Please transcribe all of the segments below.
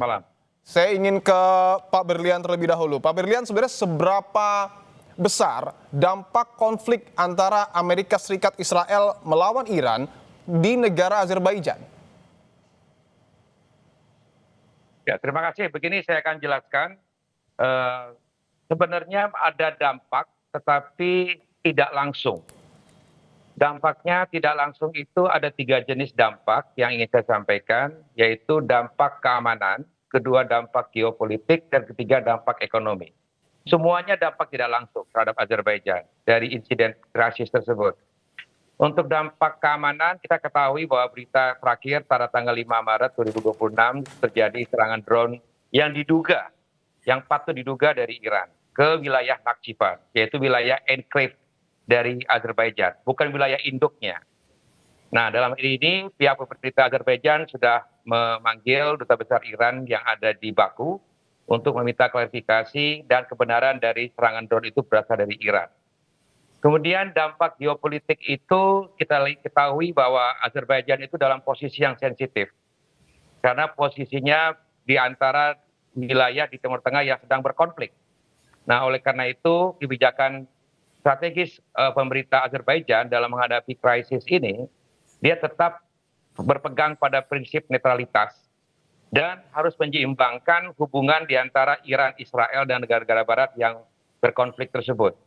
malam. Saya ingin ke Pak Berlian terlebih dahulu. Pak Berlian, sebenarnya seberapa besar dampak konflik antara Amerika Serikat Israel melawan Iran di negara Azerbaijan? Ya, terima kasih. Begini saya akan jelaskan. Eh, Sebenarnya ada dampak, tetapi tidak langsung. Dampaknya tidak langsung itu ada 3 jenis dampak yang ingin saya sampaikan, yaitu dampak keamanan, kedua dampak geopolitik, dan ketiga dampak ekonomi. Semuanya dampak tidak langsung terhadap Azerbaijan dari insiden krisis tersebut. Untuk dampak keamanan, kita ketahui bahwa berita terakhir pada tanggal 5 Maret 2026 terjadi serangan drone yang patut diduga dari Iran ke wilayah Nakhchivan, yaitu wilayah enclave dari Azerbaijan, bukan wilayah induknya. Nah, dalam hal ini pihak pemerintah Azerbaijan sudah memanggil duta besar Iran yang ada di Baku untuk meminta klarifikasi dan kebenaran dari serangan drone itu berasal dari Iran. Kemudian dampak geopolitik itu kita ketahui bahwa Azerbaijan itu dalam posisi yang sensitif. Karena posisinya di antara wilayah di Timur Tengah yang sedang berkonflik. Nah, oleh karena itu kebijakan strategis pemerintah Azerbaijan dalam menghadapi krisis ini, dia tetap berpegang pada prinsip netralitas dan harus menyeimbangkan hubungan di antara Iran, Israel, dan negara-negara barat yang berkonflik tersebut.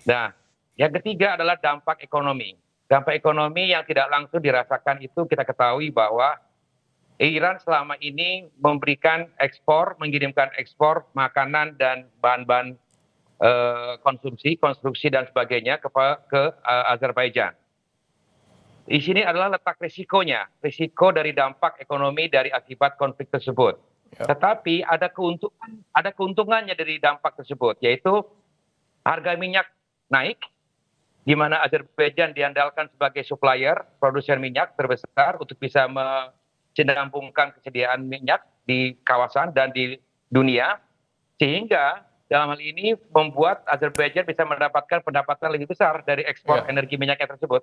Nah, yang ketiga adalah dampak ekonomi. Dampak ekonomi yang tidak langsung dirasakan itu kita ketahui bahwa Iran selama ini memberikan ekspor, mengirimkan ekspor makanan dan bahan-bahan konsumsi, konstruksi dan sebagainya ke Azerbaijan. Di sini adalah letak risikonya, risiko dari dampak ekonomi dari akibat konflik tersebut. Tetapi ada keuntungannya dari dampak tersebut, yaitu harga minyak naik, di mana Azerbaijan diandalkan sebagai supplier, produsen minyak terbesar untuk bisa mensinambungkan kesediaan minyak di kawasan dan di dunia, sehingga dalam hal ini membuat Azerbaijan bisa mendapatkan pendapatan lebih besar dari ekspor energi minyaknya tersebut.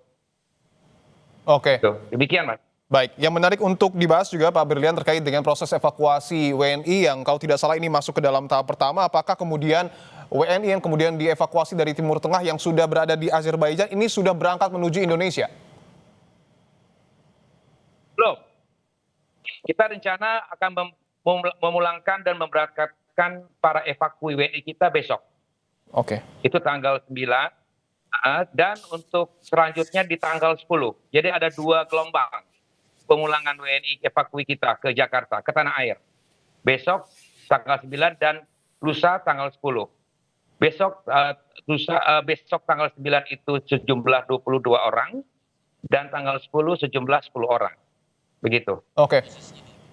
Oke. Demikian, Mas. Baik, yang menarik untuk dibahas juga Pak Berlian terkait dengan proses evakuasi WNI yang kalau tidak salah ini masuk ke dalam tahap pertama. Apakah kemudian WNI yang kemudian dievakuasi dari Timur Tengah yang sudah berada di Azerbaijan ini sudah berangkat menuju Indonesia? Belum. Kita rencana akan memulangkan dan memberangkatkan para evakui WNI kita besok. Oke. Itu tanggal 9. Dan untuk selanjutnya di tanggal 10. Jadi ada 2 gelombang pemulangan WNI evakui kita ke Jakarta, ke tanah air. Besok tanggal 9 dan lusa tanggal 10. Besok tanggal 9 itu sejumlah 22 orang dan tanggal 10 sejumlah 10 orang. Begitu. Oke.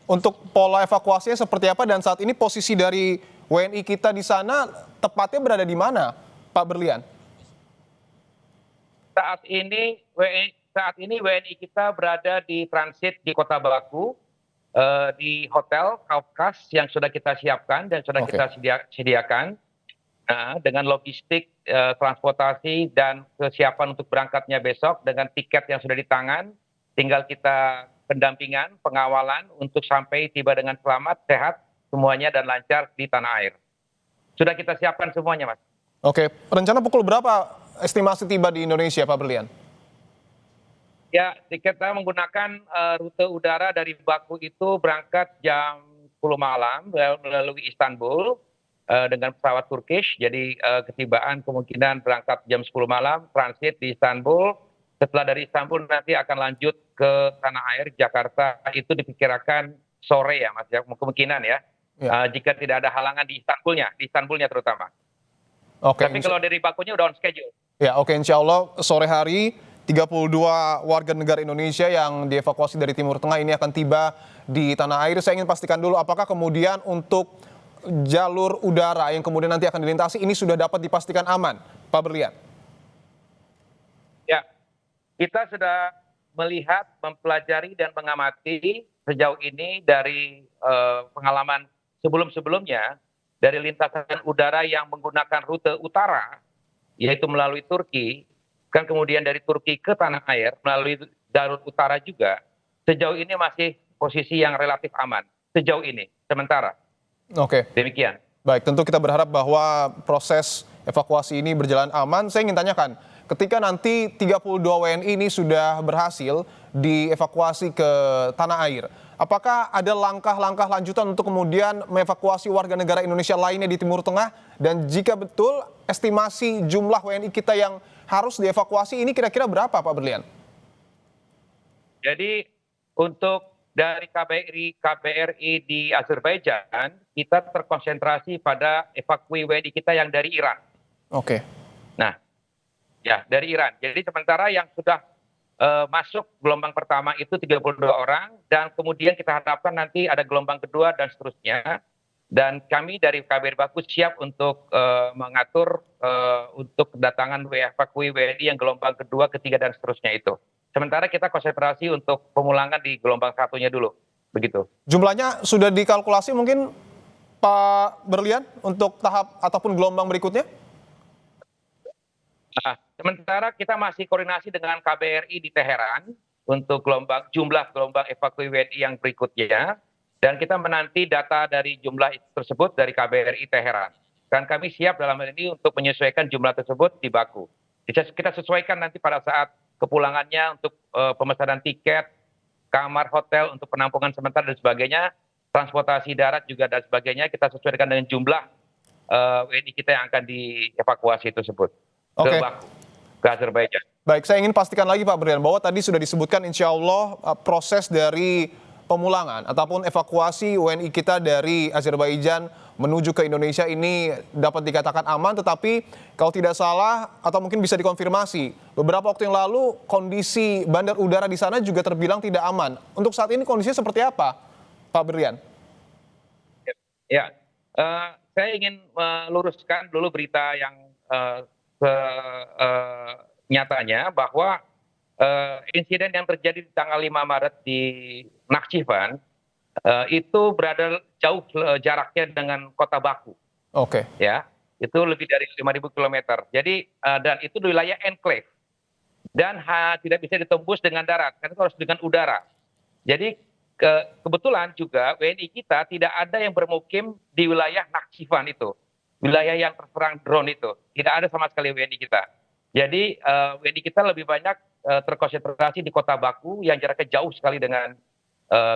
Untuk pola evakuasinya seperti apa dan saat ini posisi dari WNI kita di sana tepatnya berada di mana, Pak Berlian? Saat ini WNI kita berada di transit di Kota Baku, di Hotel Kafkas yang sudah kita siapkan dan sudah kita sediakan, dengan logistik, transportasi dan kesiapan untuk berangkatnya besok dengan tiket yang sudah di tangan. Tinggal kita pendampingan, pengawalan untuk sampai tiba dengan selamat, sehat semuanya dan lancar di tanah air. Sudah kita siapkan semuanya, Mas. Oke, rencana pukul berapa estimasi tiba di Indonesia, Pak Berlian? Ya, kita menggunakan rute udara dari Baku itu berangkat jam 10 malam melalui Istanbul dengan pesawat Turkish. Jadi ketibaan kemungkinan berangkat jam 10 malam, transit di Istanbul. Setelah dari Istanbul nanti akan lanjut ke tanah air Jakarta. Itu diperkirakan sore ya, Mas, ya, kemungkinan ya. Jika tidak ada halangan di Istanbulnya terutama. Tapi kalau dari Bakunya udah on schedule. Ya, oke, insya Allah sore hari 32 warga negara Indonesia yang dievakuasi dari Timur Tengah ini akan tiba di tanah air. Saya ingin pastikan dulu apakah kemudian untuk jalur udara yang kemudian nanti akan dilintasi ini sudah dapat dipastikan aman, Pak Berlian? Ya, kita sudah melihat, mempelajari dan mengamati sejauh ini dari pengalaman sebelum-sebelumnya dari lintasan udara yang menggunakan rute utara, yaitu melalui Turki, kan kemudian dari Turki ke tanah air melalui jalur utara juga, sejauh ini masih posisi yang relatif aman, sejauh ini. sementara. Oke. Demikian. Baik, tentu kita berharap bahwa proses evakuasi ini berjalan aman. Saya ingin tanyakan, ketika nanti 32 WNI ini sudah berhasil dievakuasi ke tanah air, apakah ada langkah-langkah lanjutan untuk kemudian mengevakuasi warga negara Indonesia lainnya di Timur Tengah? Dan jika betul, estimasi jumlah WNI kita yang harus dievakuasi ini kira-kira berapa, Pak Berlian? Jadi untuk dari KBRI di Azerbaijan, kita terkonsentrasi pada evakuasi WNI kita yang dari Iran. Oke. Nah, ya dari Iran. Jadi sementara yang sudah masuk gelombang pertama itu 32 orang, dan kemudian kita harapkan nanti ada gelombang kedua dan seterusnya. Dan kami dari KBRI Baku siap untuk mengatur untuk kedatangan evakuasi WNI yang gelombang kedua, ketiga, dan seterusnya itu. Sementara kita konsentrasi untuk pemulangan di gelombang satunya dulu, begitu. Jumlahnya sudah dikalkulasi mungkin, Pak Berlian, untuk tahap ataupun gelombang berikutnya? Nah, sementara kita masih koordinasi dengan KBRI di Teheran untuk jumlah gelombang evakuasi WNI yang berikutnya, dan kita menanti data dari jumlah tersebut dari KBRI Teheran. Dan kami siap dalam hal ini untuk menyesuaikan jumlah tersebut di Baku. Kita sesuaikan nanti pada saat kepulangannya untuk pemesanan tiket, kamar hotel untuk penampungan sementara dan sebagainya, transportasi darat juga dan sebagainya, kita sesuaikan dengan jumlah WNI kita yang akan dievakuasi tersebut ke Oke. Baku, ke Azerbaijan. Baik, saya ingin pastikan lagi Pak Berlian bahwa tadi sudah disebutkan insya Allah proses dari pemulangan ataupun evakuasi WNI kita dari Azerbaijan menuju ke Indonesia ini dapat dikatakan aman, tetapi kalau tidak salah atau mungkin bisa dikonfirmasi, beberapa waktu yang lalu kondisi bandar udara di sana juga terbilang tidak aman. Untuk saat ini kondisinya seperti apa, Pak Berlian? Ya, saya ingin meluruskan dulu berita yang nyatanya bahwa insiden yang terjadi di tanggal 5 Maret di Nakhchivan itu berada jauh jaraknya dengan kota Baku. Oke. Ya, itu lebih dari 5.000 kilometer. Jadi dan itu di wilayah enclave dan tidak bisa ditembus dengan darat, karena itu harus dengan udara. Jadi kebetulan juga WNI kita tidak ada yang bermukim di wilayah Nakhchivan itu, wilayah yang terserang drone itu, tidak ada sama sekali WNI kita. Jadi WNI kita lebih banyak terkonsentrasi di kota Baku yang jaraknya jauh sekali dengan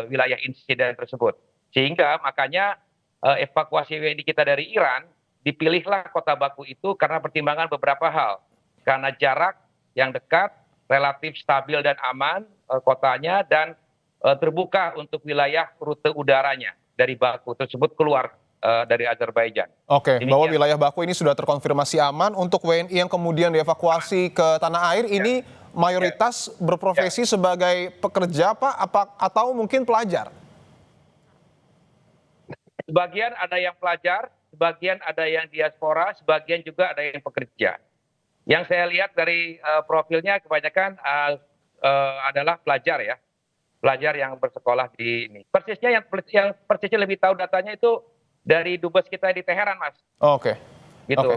wilayah insiden tersebut. Sehingga makanya evakuasi WNI kita dari Iran, dipilihlah kota Baku itu karena pertimbangan beberapa hal. Karena jarak yang dekat, relatif stabil dan aman kotanya, dan terbuka untuk wilayah rute udaranya dari Baku tersebut keluar dari Azerbaijan. Oke, Demikian. bahwa wilayah Baku ini sudah terkonfirmasi aman. Untuk WNI yang kemudian dievakuasi ke tanah air ini mayoritas berprofesi sebagai pekerja, Pak, atau mungkin pelajar? Sebagian ada yang pelajar, sebagian ada yang diaspora, sebagian juga ada yang pekerja. Yang saya lihat dari profilnya kebanyakan adalah pelajar ya, pelajar yang bersekolah di ini. Persisnya yang persisnya lebih tahu datanya itu dari dubes kita di Teheran, Mas. Oke. Gitu. Oke.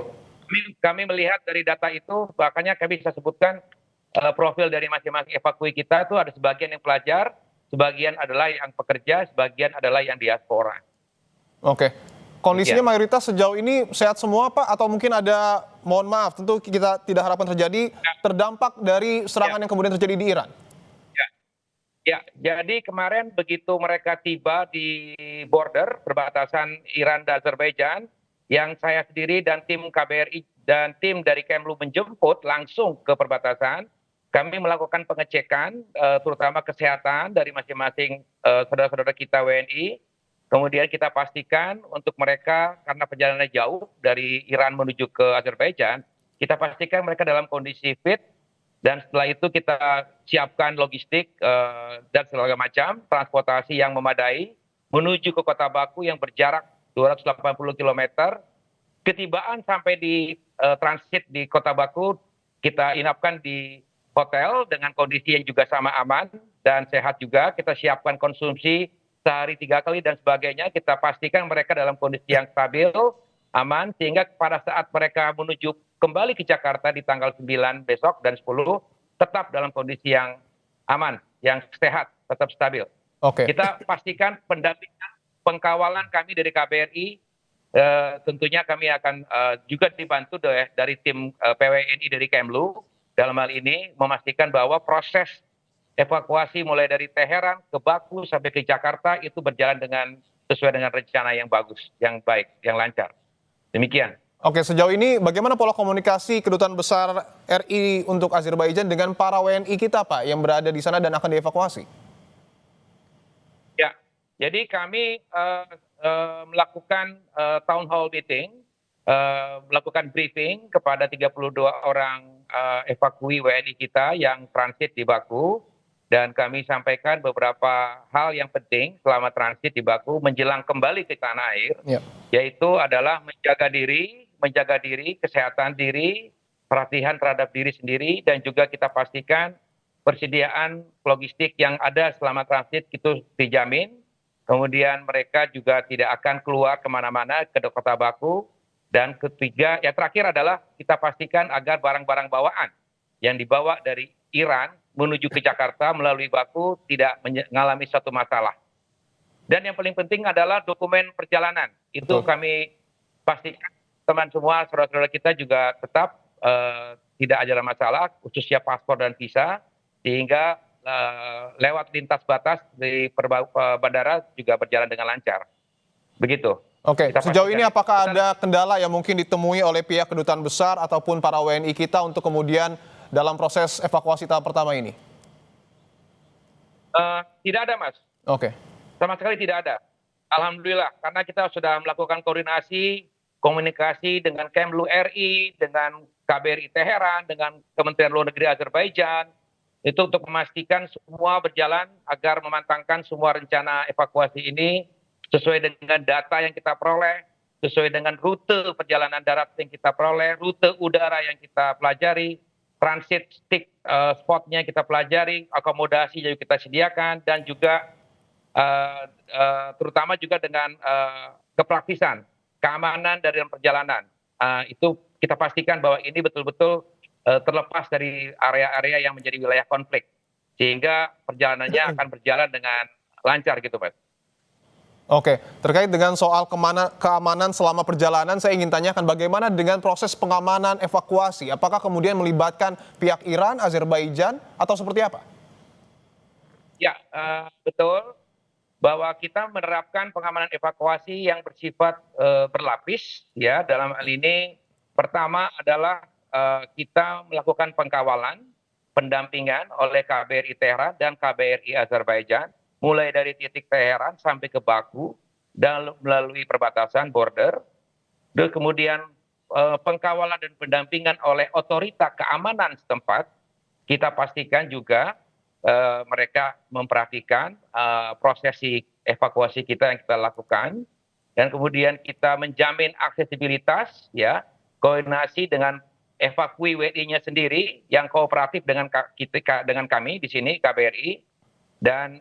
Kami melihat dari data itu, makanya kami bisa sebutkan profil dari masing-masing evakuasi kita itu ada sebagian yang pelajar, sebagian adalah yang pekerja, sebagian adalah yang diaspora. Oke. Kondisinya mayoritas sejauh ini sehat semua, Pak? Atau mungkin ada, mohon maaf, tentu kita tidak harapkan terjadi, terdampak dari serangan yang kemudian terjadi di Iran? Ya, jadi kemarin begitu mereka tiba di border perbatasan Iran dan Azerbaijan, yang saya sendiri dan tim KBRI dan tim dari Kemlu menjemput langsung ke perbatasan, kami melakukan pengecekan terutama kesehatan dari masing-masing saudara-saudara kita WNI. Kemudian kita pastikan untuk mereka, karena perjalanannya jauh dari Iran menuju ke Azerbaijan, kita pastikan mereka dalam kondisi fit. Dan setelah itu kita siapkan logistik dan segala macam transportasi yang memadai menuju ke kota Baku yang berjarak 280 km. Ketibaan sampai di transit di kota Baku, kita inapkan di hotel dengan kondisi yang juga sama aman dan sehat juga. Kita siapkan konsumsi sehari 3 kali dan sebagainya. Kita pastikan mereka dalam kondisi yang stabil, aman, sehingga pada saat mereka menuju kembali ke Jakarta di tanggal 9 besok dan 10 tetap dalam kondisi yang aman, yang sehat, tetap stabil. Oke. Kita pastikan pengkawalan kami dari KBRI, tentunya kami akan juga dibantu dari tim PWNI dari Kemlu dalam hal ini memastikan bahwa proses evakuasi mulai dari Teheran ke Baku sampai ke Jakarta itu berjalan sesuai dengan rencana yang bagus, yang baik, yang lancar. Demikian. Oke, sejauh ini bagaimana pola komunikasi Kedutaan Besar RI untuk Azerbaijan dengan para WNI kita, Pak, yang berada di sana dan akan dievakuasi? Ya, jadi kami melakukan town hall meeting, melakukan briefing kepada 32 orang evakui WNI kita yang transit di Baku, dan kami sampaikan beberapa hal yang penting selama transit di Baku menjelang kembali ke tanah air, yaitu adalah menjaga diri, kesehatan diri, perhatian terhadap diri sendiri, dan juga kita pastikan persediaan logistik yang ada selama transit itu dijamin. Kemudian mereka juga tidak akan keluar kemana-mana ke kota Baku. Dan ketiga, yang terakhir adalah kita pastikan agar barang-barang bawaan yang dibawa dari Iran menuju ke Jakarta melalui Baku tidak mengalami suatu masalah. Dan yang paling penting adalah dokumen perjalanan. Itu kami pastikan teman semua, saudara-saudara kita juga tetap tidak ada masalah, khususnya paspor dan visa, sehingga lewat lintas batas di bandara juga berjalan dengan lancar. Begitu. Oke, sejauh ini apakah ada kendala yang mungkin ditemui oleh pihak Kedutaan Besar ataupun para WNI kita untuk kemudian dalam proses evakuasi tahap pertama ini? Tidak ada, Mas. Oke. Sama sekali tidak ada. Alhamdulillah, karena kita sudah melakukan komunikasi dengan Kemlu RI, dengan KBRI Teheran, dengan Kementerian Luar Negeri Azerbaijan, itu untuk memastikan semua berjalan agar memantangkan semua rencana evakuasi ini sesuai dengan data yang kita peroleh, sesuai dengan rute perjalanan darat yang kita peroleh, rute udara yang kita pelajari, transit spotnya kita pelajari, akomodasi yang kita sediakan, dan juga terutama juga dengan kepraktisan, keamanan dari perjalanan. Itu kita pastikan bahwa ini betul-betul terlepas dari area-area yang menjadi wilayah konflik, sehingga perjalanannya akan berjalan dengan lancar gitu, Mas. Oke, terkait dengan soal keamanan selama perjalanan, saya ingin tanyakan bagaimana dengan proses pengamanan evakuasi? Apakah kemudian melibatkan pihak Iran, Azerbaijan, atau seperti apa? Ya, betul bahwa kita menerapkan pengamanan evakuasi yang bersifat berlapis. Ya, dalam hal ini pertama adalah kita melakukan pengkawalan, pendampingan oleh KBRI Teheran dan KBRI Azerbaijan, mulai dari titik Teheran sampai ke Baku dan melalui perbatasan border. Dan kemudian pengkawalan dan pendampingan oleh otoritas keamanan setempat, kita pastikan juga mereka memperhatikan prosesi evakuasi kita yang kita lakukan, dan kemudian kita menjamin aksesibilitas, ya, koordinasi dengan evakui WNI-nya sendiri yang kooperatif dengan kami di sini KBRI. Dan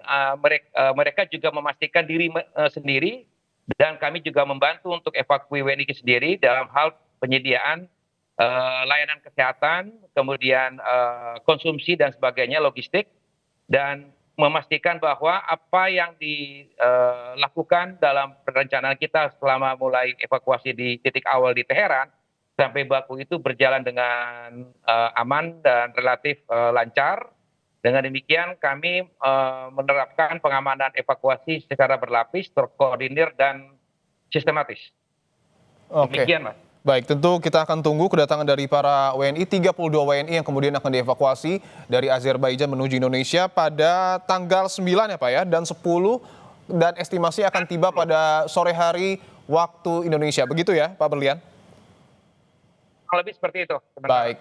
mereka juga memastikan diri sendiri, dan kami juga membantu untuk evakui WNI sendiri dalam hal penyediaan layanan kesehatan, kemudian konsumsi dan sebagainya, logistik, dan memastikan bahwa apa yang dilakukan dalam perencanaan kita selama mulai evakuasi di titik awal di Teheran sampai Baku itu berjalan dengan aman dan relatif lancar. Dengan demikian kami menerapkan pengamanan evakuasi secara berlapis, terkoordinir, dan sistematis. Oke. Demikian, Mas. Baik, tentu kita akan tunggu kedatangan dari para WNI, 32 WNI yang kemudian akan dievakuasi dari Azerbaijan menuju Indonesia pada tanggal 9 ya Pak ya, dan 10 dan estimasi akan tiba pada sore hari waktu Indonesia. Begitu ya Pak Berlian? Lebih seperti itu. Baik.